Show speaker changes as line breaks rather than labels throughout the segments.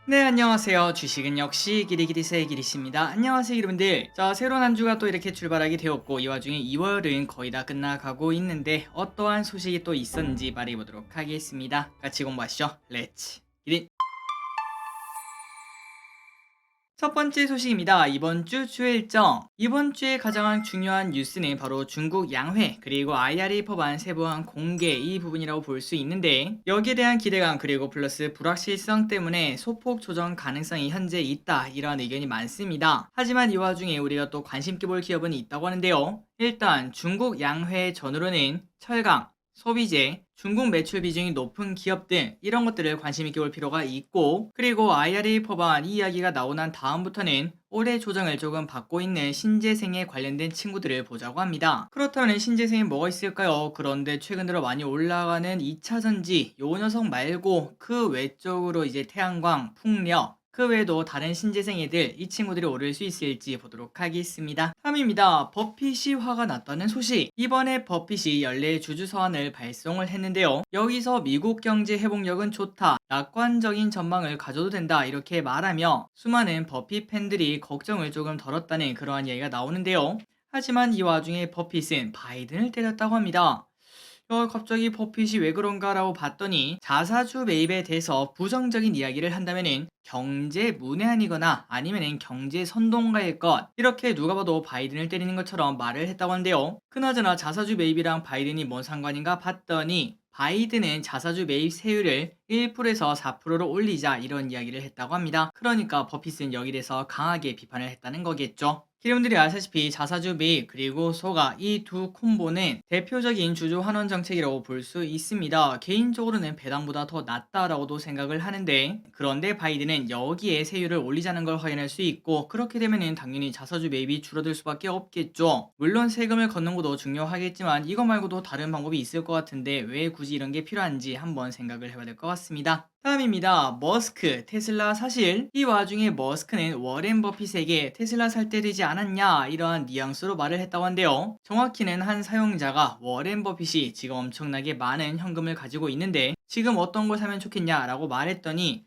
네, 안녕하세요. 주식은 역시 기리기리세의 기리씨입니다. 안녕하세요, 여러분들. 자, 새로운 한 주가 또 이렇게 출발하게 되었고, 이 와중에 2월은 거의 다 끝나가고 있는데, 어떠한 소식이 또 있었는지 말해보도록 하겠습니다. 같이 공부하시죠. 렛츠 기릿! 첫 번째 소식입니다. 이번 주 주요 일정. 이번 주에 가장 중요한 뉴스는 바로 중국 양회 그리고 IRA 법안 세부안 공개 이 부분이라고 볼 수 있는데, 여기에 대한 기대감 그리고 플러스 불확실성 때문에 소폭 조정 가능성이 현재 있다, 이런 의견이 많습니다. 하지만 이 와중에 우리가 또 관심 있게 볼 기업은 있다고 하는데요. 일단 중국 양회 전후로는 철강, 소비재, 중국 매출 비중이 높은 기업 등 이런 것들을 관심 있게 볼 필요가 있고, 그리고 IRA 법안 이 이야기가 나오고 난 다음부터는 올해 조정을 조금 받고 있는 신재생에 관련된 친구들을 보자고 합니다. 그렇다면 신재생이 뭐가 있을까요? 그런데 최근 들어 많이 올라가는 2차전지 요 녀석 말고 그 외적으로 이제 태양광, 풍력, 그 외에도 다른 신재생애들 이 친구들이 오를 수 있을지 보도록 하겠습니다. 다음입니다. 버핏이 화가 났다는 소식. 이번에 버핏이 연례 주주 서한을 발송을 했는데요. 여기서 미국 경제 회복력은 좋다, 낙관적인 전망을 가져도 된다, 이렇게 말하며 수많은 버핏 팬들이 걱정을 조금 덜었다는 그러한 이야기가 나오는데요. 하지만 이 와중에 버핏은 바이든을 때렸다고 합니다. 갑자기 버핏이 왜 그런가라고 봤더니, 자사주 매입에 대해서 부정적인 이야기를 한다면은 경제 문외한이거나 아니면은 경제 선동가일 것, 이렇게 누가 봐도 바이든을 때리는 것처럼 말을 했다고 하는데요. 그나저나 자사주 매입이랑 바이든이 뭔 상관인가 봤더니, 바이든은 자사주 매입 세율을 1%에서 4%로 올리자, 이런 이야기를 했다고 합니다. 그러니까 버핏은 여기에 대해서 강하게 비판을 했다는 거겠죠. 여러분들이 아시다시피 자사주 매입 그리고 소가 이 두 콤보는 대표적인 주주 환원 정책이라고 볼 수 있습니다. 개인적으로는 배당보다 더 낫다라고도 생각을 하는데, 그런데 바이든은 여기에 세율을 올리자는 걸 확인할 수 있고, 그렇게 되면은 당연히 자사주 매입이 줄어들 수밖에 없겠죠. 물론 세금을 걷는 것도 중요하겠지만 이거 말고도 다른 방법이 있을 것 같은데 왜 굳이 이런 게 필요한지 한번 생각을 해봐야 될 것 같습니다. 다음입니다. 머스크, 테슬라 사실. 이 와중에 머스크는 워렌 버핏에게 테슬라 살 때 되지 않았냐, 이러한 뉘앙스로 말을 했다고 한데요. 정확히는 한 사용자가 워렌 버핏이 지금 엄청나게 많은 현금을 가지고 있는데 지금 어떤 걸 사면 좋겠냐라고 말했더니,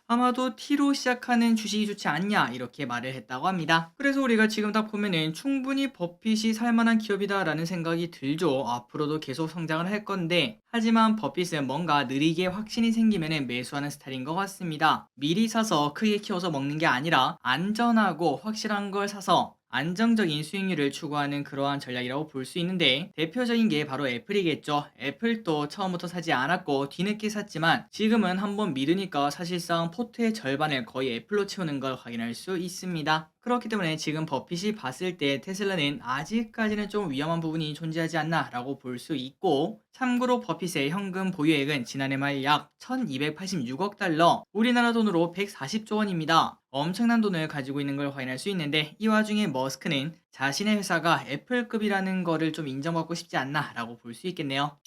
아마도 T로 시작하는 주식이 좋지 않냐, 이렇게 말을 했다고 합니다. 그래서 우리가 지금 딱 보면은 충분히 버핏이 살만한 기업이다 라는 생각이 들죠. 앞으로도 계속 성장을 할 건데, 하지만 버핏은 뭔가 느리게 확신이 생기면은 매수하는 스타일인 것 같습니다. 미리 사서 크게 키워서 먹는 게 아니라 안전하고 확실한 걸 사서 안정적인 수익률을 추구하는 그러한 전략이라고 볼 수 있는데, 대표적인 게 바로 애플이겠죠. 애플도 처음부터 사지 않았고 뒤늦게 샀지만 지금은 한번 믿으니까 사실상 포트의 절반을 거의 애플로 채우는 걸 확인할 수 있습니다. 그렇기 때문에 지금 버핏이 봤을 때 테슬라는 아직까지는 좀 위험한 부분이 존재하지 않나 라고 볼 수 있고, 참고로 버핏의 현금 보유액은 지난해 말 약 1286억 달러, 우리나라 돈으로 140조 원입니다. 엄청난 돈을 가지고 있는 걸 확인할 수 있는데, 이 와중에 머스크는 자신의 회사가 애플급이라는 거를 좀 인정받고 싶지 않나 라고 볼 수 있겠네요.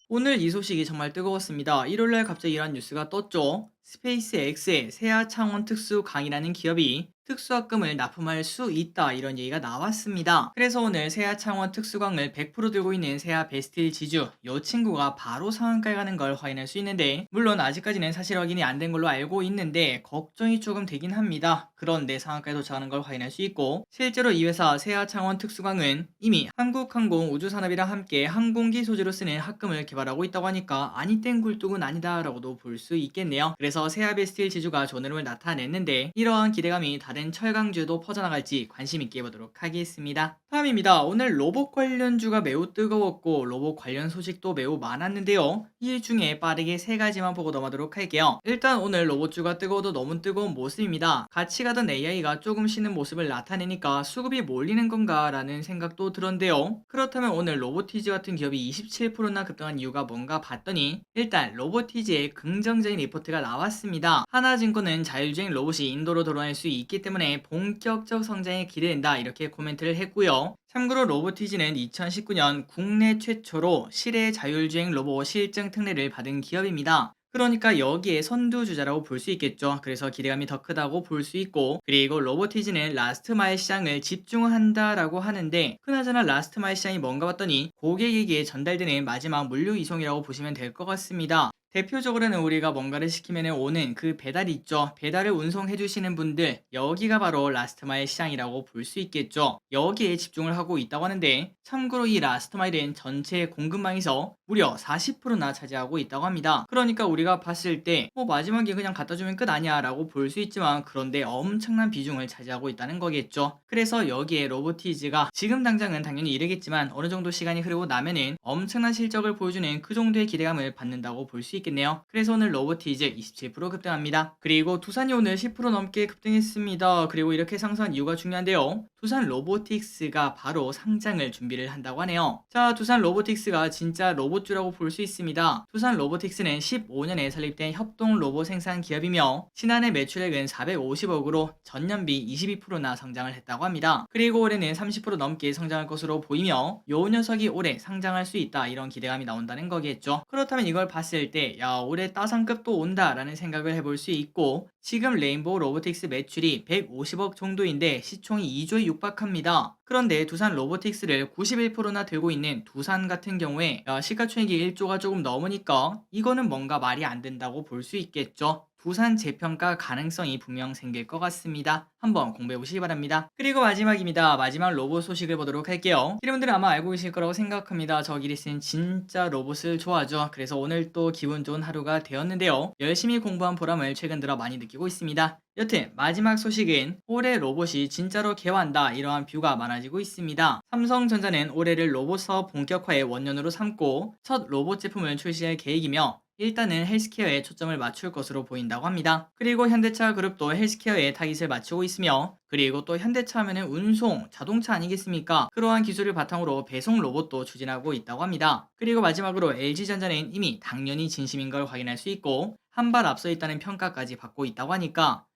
오늘 이 소식이 정말 뜨거웠습니다. 1월날 갑자기 이런 뉴스가 떴죠. 스페이스X의 세아 창원 특수 강이라는 기업이 특수학금을 납품할 수 있다, 이런 얘기가 나왔습니다. 그래서 오늘 세아 창원 특수강을 100% 들고 있는 세아 베스틸 지주 이 친구가 바로 상한가에 가는 걸 확인할 수 있는데, 물론 아직까지는 사실 확인이 안 된 걸로 알고 있는데 걱정이 조금 되긴 합니다. 그런데 상한가에 도착하는 걸 확인할 수 있고, 실제로 이 회사 세아 창원 특수강은 이미 한국항공 우주산업이랑 함께 항공기 소재로 쓰는 합금을 개발하고 있다고 하니까 아니 땡 굴뚝은 아니다 라고도 볼 수 있겠네요. 그래서 세아베 스틸 지주가 좋은 흐름을 나타냈는데, 이러한 기대감이 다른 철강주에도 퍼져나갈지 관심 있게 보도록 하겠습니다. 다음입니다. 오늘 로봇 관련주가 매우 뜨거웠고 로봇 관련 소식도 매우 많았는데요. 이 중에 빠르게 세 가지만 보고 넘어가도록 할게요. 일단 오늘 로봇주가 뜨거워도 너무 뜨거운 모습입니다. 같이 가던 AI가 조금 쉬는 모습을 나타내니까 수급이 몰리는 건가 라는 생각도 들었는데요. 그렇다면 오늘 로보티즈 같은 기업이 27%나 급등한 이유가 뭔가 봤더니, 일단 로보티즈의 긍정적인 리포트가 나왔습니다. 하나증권은 자율주행 로봇이 인도로 돌아올 수 있기 때문에 본격적 성장에 기대된다, 이렇게 코멘트를 했고요. 참고로 로보티즈는 2019년 국내 최초로 실외 자율주행 로봇 실증 특례를 받은 기업입니다. 그러니까 여기에 선두주자라고 볼 수 있겠죠. 그래서 기대감이 더 크다고 볼 수 있고, 그리고 로보티즈는 라스트 마일 시장을 집중한다라고 하는데, 그나저나 라스트 마일 시장이 뭔가 봤더니 고객에게 전달되는 마지막 물류 이송이라고 보시면 될 것 같습니다. 대표적으로는 우리가 뭔가를 시키면 오는 그 배달이 있죠. 배달을 운송해 주시는 분들, 여기가 바로 라스트마일 시장이라고 볼 수 있겠죠. 여기에 집중을 하고 있다고 하는데, 참고로 이 라스트마일은 전체 공급망에서 무려 40%나 차지하고 있다고 합니다. 그러니까 우리가 봤을 때 마지막에 그냥 갖다 주면 끝 아니야 라고 볼 수 있지만, 그런데 엄청난 비중을 차지하고 있다는 거겠죠. 그래서 여기에 로보티즈가 지금 당장은 당연히 이르겠지만 어느 정도 시간이 흐르고 나면은 엄청난 실적을 보여주는 그 정도의 기대감을 받는다고 볼 수 있겠네요. 그래서 오늘 로보티즈 27% 급등합니다. 그리고 두산이 오늘 10% 넘게 급등했습니다. 그리고 이렇게 상승한 이유가 중요한데요. 두산 로보틱스가 바로 상장을 준비를 한다고 하네요. 자, 두산 로보틱스가 진짜 로봇주라고 볼 수 있습니다. 두산 로보틱스는 15년에 설립된 협동 로봇 생산 기업이며 지난해 매출액은 450억으로 전년비 22%나 성장을 했다고 합니다. 그리고 올해는 30% 넘게 성장할 것으로 보이며 요 녀석이 올해 상장할 수 있다, 이런 기대감이 나온다는 거겠죠. 그렇다면 이걸 봤을 때 올해 따상급도 온다라는 생각을 해볼 수 있고, 지금 레인보우 로보틱스 매출이 150억 정도인데 시총이 2조에 육박합니다. 그런데 두산 로보틱스를 91%나 들고 있는 두산 같은 경우에 시가총액이 1조가 조금 넘으니까 이거는 뭔가 말이 안 된다고 볼 수 있겠죠. 두산 재평가 가능성이 분명 생길 것 같습니다. 한번 공부해 보시기 바랍니다. 그리고 마지막입니다. 마지막 로봇 소식을 보도록 할게요. 여러분들은 아마 알고 계실 거라고 생각합니다. 저 기리스는 진짜 로봇을 좋아하죠. 그래서 오늘 또 기분 좋은 하루가 되었는데요. 열심히 공부한 보람을 최근 들어 많이 느끼고 있습니다. 여튼 마지막 소식은 올해 로봇이 진짜로 개화한다, 이러한 뷰가 많아지고 있습니다. 삼성전자는 올해를 로봇 사업 본격화의 원년으로 삼고 첫 로봇 제품을 출시할 계획이며 일단은 헬스케어에 초점을 맞출 것으로 보인다고 합니다. 그리고 현대차 그룹도 헬스케어에 타깃을 맞추고 있으며, 그리고 또 현대차 하면은 운송, 자동차 아니겠습니까? 그러한 기술을 바탕으로 배송 로봇도 추진하고 있다고 합니다. 그리고 마지막으로 LG전자는 이미 당연히 진심인 걸 확인할 수 있고 한 발 앞서 있다는 평가까지 받고 있다고 하니까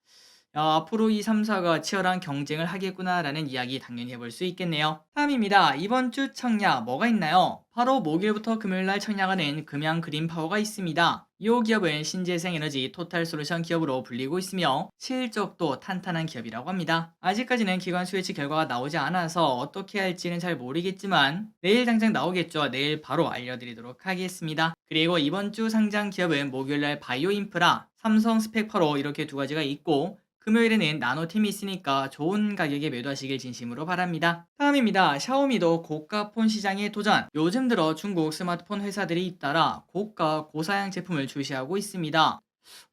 앞으로 이 3사가 치열한 경쟁을 하겠구나라는 이야기 당연히 해볼 수 있겠네요. 다음입니다. 이번 주 청약 뭐가 있나요? 바로 목요일부터 금요일날 청약하는 금양 그린파워가 있습니다. 이 기업은 신재생에너지 토탈솔루션 기업으로 불리고 있으며 실적도 탄탄한 기업이라고 합니다. 아직까지는 기관 수혜치 결과가 나오지 않아서 어떻게 할지는 잘 모르겠지만 내일 당장 나오겠죠. 내일 바로 알려드리도록 하겠습니다. 그리고 이번 주 상장 기업은 목요일날 바이오인프라, 삼성 스펙파로 이렇게 두 가지가 있고, 금요일에는 나노팀이 있으니까 좋은 가격에 매도하시길 진심으로 바랍니다. 다음입니다. 샤오미도 고가 폰 시장에 도전. 요즘 들어 중국 스마트폰 회사들이 잇따라 고가 고사양 제품을 출시하고 있습니다.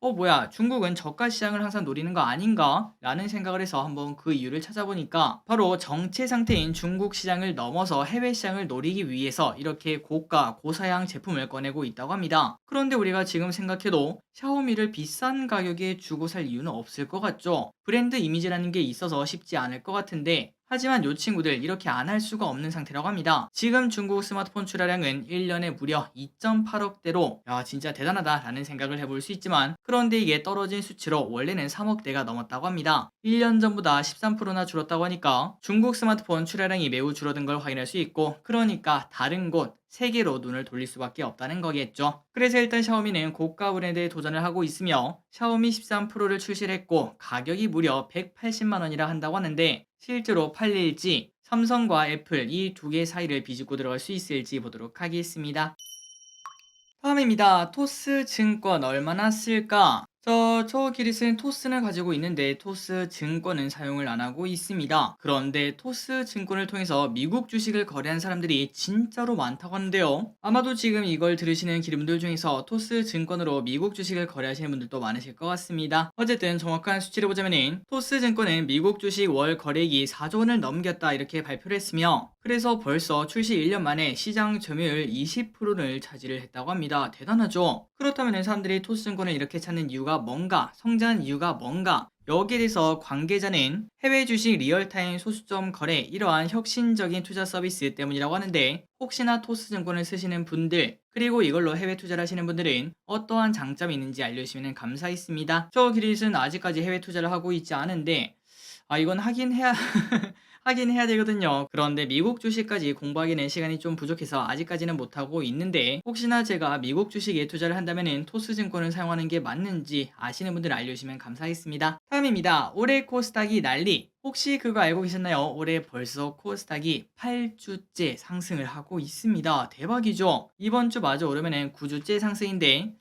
뭐야, 중국은 저가 시장을 항상 노리는 거 아닌가? 라는 생각을 해서 한번 그 이유를 찾아보니까 바로 정체 상태인 중국 시장을 넘어서 해외 시장을 노리기 위해서 이렇게 고가 고사양 제품을 꺼내고 있다고 합니다. 그런데 우리가 지금 생각해도 샤오미를 비싼 가격에 주고 살 이유는 없을 것 같죠? 브랜드 이미지라는 게 있어서 쉽지 않을 것 같은데, 하지만 요 친구들 이렇게 안 할 수가 없는 상태라고 합니다. 지금 중국 스마트폰 출하량은 1년에 무려 2.8억대로 진짜 대단하다라는 생각을 해볼 수 있지만, 그런데 이게 떨어진 수치로 원래는 3억대가 넘었다고 합니다. 1년 전보다 13%나 줄었다고 하니까 중국 스마트폰 출하량이 매우 줄어든 걸 확인할 수 있고, 그러니까 다른 곳 세계로 눈을 돌릴 수밖에 없다는 거겠죠. 그래서 일단 샤오미는 고가 브랜드에 도전을 하고 있으며 샤오미 13 프로를 출시를 했고 가격이 무려 180만 원이라 한다고 하는데, 실제로 팔릴지 삼성과 애플 이 두 개 사이를 비집고 들어갈 수 있을지 보도록 하겠습니다. 다음입니다. 토스 증권 얼마나 쓸까? 저 기리스는 토스는 가지고 있는데 토스 증권은 사용을 안 하고 있습니다. 그런데 토스 증권을 통해서 미국 주식을 거래한 사람들이 진짜로 많다고 하는데요. 아마도 지금 이걸 들으시는 기름들 중에서 토스 증권으로 미국 주식을 거래하시는 분들도 많으실 것 같습니다. 어쨌든 정확한 수치를 보자면은 토스 증권은 미국 주식 월 거래액이 4조 원을 넘겼다, 이렇게 발표를 했으며, 그래서 벌써 출시 1년 만에 시장 점유율 20%를 차지를 했다고 합니다. 대단하죠? 그렇다면 사람들이 토스증권을 이렇게 찾는 이유가 뭔가, 성장한 이유가 뭔가, 여기에 대해서 관계자는 해외 주식 리얼타임 소수점 거래 이러한 혁신적인 투자 서비스 때문이라고 하는데, 혹시나 토스증권을 쓰시는 분들 그리고 이걸로 해외 투자를 하시는 분들은 어떠한 장점이 있는지 알려주시면 감사하겠습니다. 저 기릿은 아직까지 해외 투자를 하고 있지 않은데 이건 하긴 해야 하긴 해야 되거든요. 그런데 미국 주식까지 공부하기는 시간이 좀 부족해서 아직까지는 못하고 있는데, 혹시나 제가 미국 주식에 투자를 한다면 토스증권을 사용하는 게 맞는지 아시는 분들 알려주시면 감사하겠습니다. 다음입니다. 올해 코스닥이 난리. 혹시 그거 알고 계셨나요? 올해 벌써 코스닥이 8주째 상승을 하고 있습니다. 대박이죠? 이번 주 마저 오르면 9주째 상승인데,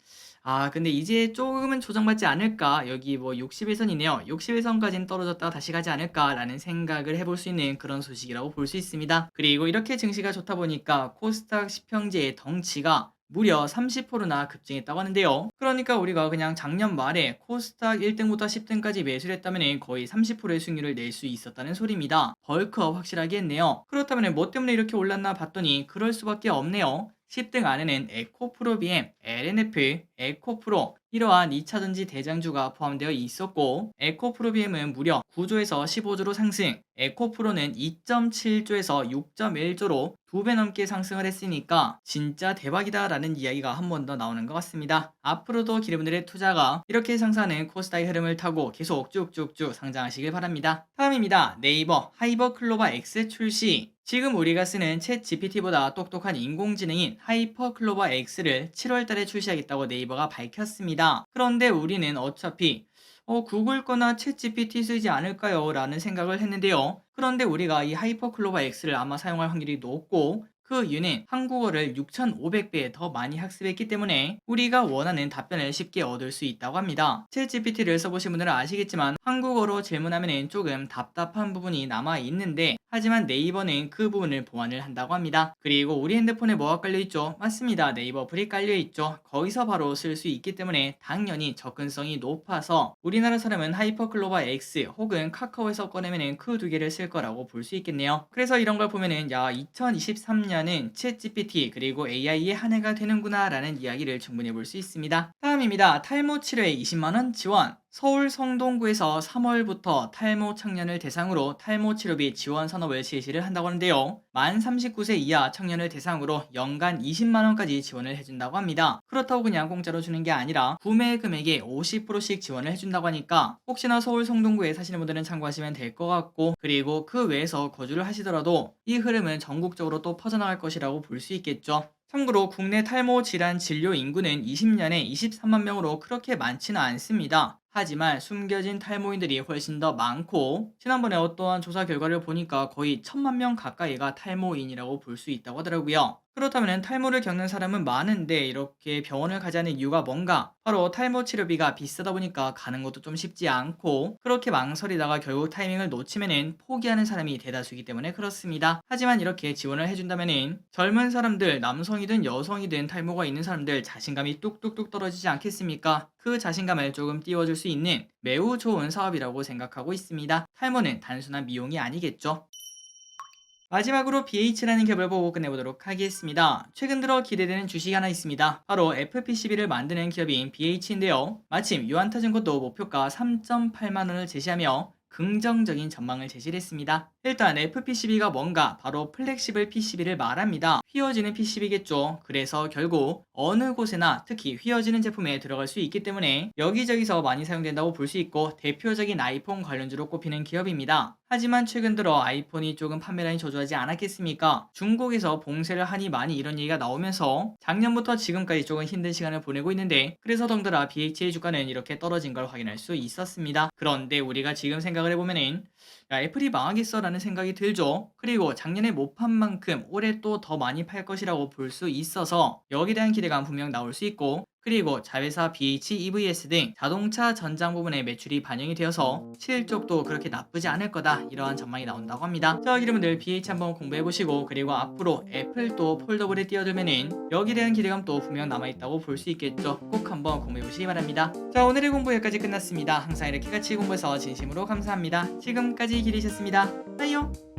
근데 이제 조금은 조정받지 않을까? 여기 뭐 61선이네요. 61선까지는 떨어졌다가 다시 가지 않을까라는 생각을 해볼 수 있는 그런 소식이라고 볼 수 있습니다. 그리고 이렇게 증시가 좋다 보니까 코스닥 10평지의 덩치가 무려 30%나 급증했다고 하는데요. 그러니까 우리가 그냥 작년 말에 코스닥 1등부터 10등까지 매수를 했다면 거의 30%의 수익률을 낼 수 있었다는 소리입니다. 벌크업 확실하게 했네요. 그렇다면 뭐 때문에 이렇게 올랐나 봤더니 그럴 수밖에 없네요. 10등 안에는 에코프로비엠, LNF, 에코프로 이러한 2차전지 대장주가 포함되어 있었고, 에코프로비엠은 무려 9조에서 15조로 상승, 에코프로는 2.7조에서 6.1조로 2배 넘게 상승을 했으니까 진짜 대박이다 라는 이야기가 한 번 더 나오는 것 같습니다. 앞으로도 기름들의 투자가 이렇게 상승하는 코스닥의 흐름을 타고 계속 쭉쭉쭉 상장하시길 바랍니다. 다음입니다. 네이버 하이버클로바 X 출시. 지금 우리가 쓰는 챗 GPT보다 똑똑한 인공지능인 하이퍼클로바 X를 7월달에 출시하겠다고 네이버가 밝혔습니다. 그런데 우리는 어차피 구글 거나 챗 GPT 쓰지 않을까요? 라는 생각을 했는데요. 그런데 우리가 이 하이퍼클로바 X를 아마 사용할 확률이 높고, 그 이유는 한국어를 6,500배 더 많이 학습했기 때문에 우리가 원하는 답변을 쉽게 얻을 수 있다고 합니다. 챗 GPT를 써보신 분들은 아시겠지만 한국어로 질문하면 조금 답답한 부분이 남아 있는데, 하지만 네이버는 그 부분을 보완을 한다고 합니다. 그리고 우리 핸드폰에 뭐가 깔려있죠? 맞습니다. 네이버 어플이 깔려있죠. 거기서 바로 쓸 수 있기 때문에 당연히 접근성이 높아서 우리나라 사람은 하이퍼클로바 X 혹은 카카오에서 꺼내면 그 두 개를 쓸 거라고 볼 수 있겠네요. 그래서 이런 걸 보면은 2023년은 챗 GPT 그리고 AI의 한 해가 되는구나 라는 이야기를 충분히 볼 수 있습니다. 다음입니다. 탈모 치료에 20만원 지원. 서울 성동구에서 3월부터 탈모 청년을 대상으로 탈모 치료비 지원 산업을 실시를 한다고 하는데요. 만 39세 이하 청년을 대상으로 연간 20만원까지 지원을 해준다고 합니다. 그렇다고 그냥 공짜로 주는 게 아니라 구매 금액의 50%씩 지원을 해준다고 하니까 혹시나 서울 성동구에 사시는 분들은 참고하시면 될 것 같고, 그리고 그 외에서 거주를 하시더라도 이 흐름은 전국적으로 또 퍼져나갈 것이라고 볼 수 있겠죠. 참고로 국내 탈모 질환 진료 인구는 20년에 23만 명으로 그렇게 많지는 않습니다. 하지만 숨겨진 탈모인들이 훨씬 더 많고, 지난번에 어떠한 조사 결과를 보니까 거의 1,000만 명 가까이가 탈모인이라고 볼 수 있다고 하더라고요. 그렇다면 탈모를 겪는 사람은 많은데 이렇게 병원을 가지 않는 이유가 뭔가? 바로 탈모 치료비가 비싸다 보니까 가는 것도 좀 쉽지 않고, 그렇게 망설이다가 결국 타이밍을 놓치면은 포기하는 사람이 대다수이기 때문에 그렇습니다. 하지만 이렇게 지원을 해준다면은 젊은 사람들, 남성이든 여성이든 탈모가 있는 사람들 자신감이 뚝뚝뚝 떨어지지 않겠습니까? 그 자신감을 조금 띄워줄 수 있는 매우 좋은 사업이라고 생각하고 있습니다. 탈모는 단순한 미용이 아니겠죠. 마지막으로 BH라는 기업을 보고 끝내보도록 하겠습니다. 최근 들어 기대되는 주식이 하나 있습니다. 바로 FPCB를 만드는 기업인 BH인데요. 마침 유한타증권도 목표가 3.8만원을 제시하며 긍정적인 전망을 제시를 했습니다. 일단 FPCB가 뭔가? 바로 플렉시블 PCB를 말합니다. 휘어지는 PCB겠죠. 그래서 결국 어느 곳에나 특히 휘어지는 제품에 들어갈 수 있기 때문에 여기저기서 많이 사용된다고 볼 수 있고, 대표적인 아이폰 관련주로 꼽히는 기업입니다. 하지만 최근 들어 아이폰이 조금 판매량이 저조하지 않았겠습니까? 중국에서 봉쇄를 하니 많이 이런 얘기가 나오면서 작년부터 지금까지 조금 힘든 시간을 보내고 있는데, 그래서 덩달아 BH의 주가는 이렇게 떨어진 걸 확인할 수 있었습니다. 그런데 우리가 지금 생각을 해보면은 애플이 망하겠어 라는 생각이 들죠. 그리고 작년에 못 판 만큼 올해 또 더 많이 팔 것이라고 볼 수 있어서 여기에 대한 기대감 분명 나올 수 있고, 그리고 자회사 BH, EVS 등 자동차 전장 부분의 매출이 반영이 되어서 실적도 그렇게 나쁘지 않을 거다, 이러한 전망이 나온다고 합니다. 자, 여러분들 BH 한번 공부해보시고, 그리고 앞으로 애플도 폴더블에 뛰어들면은 여기에 대한 기대감도 분명 남아있다고 볼 수 있겠죠. 꼭 한번 공부해보시기 바랍니다. 자, 오늘의 공부 여기까지 끝났습니다. 항상 이렇게 같이 공부해서 진심으로 감사합니다. 지금까지 기리셨습니다. 빠이요.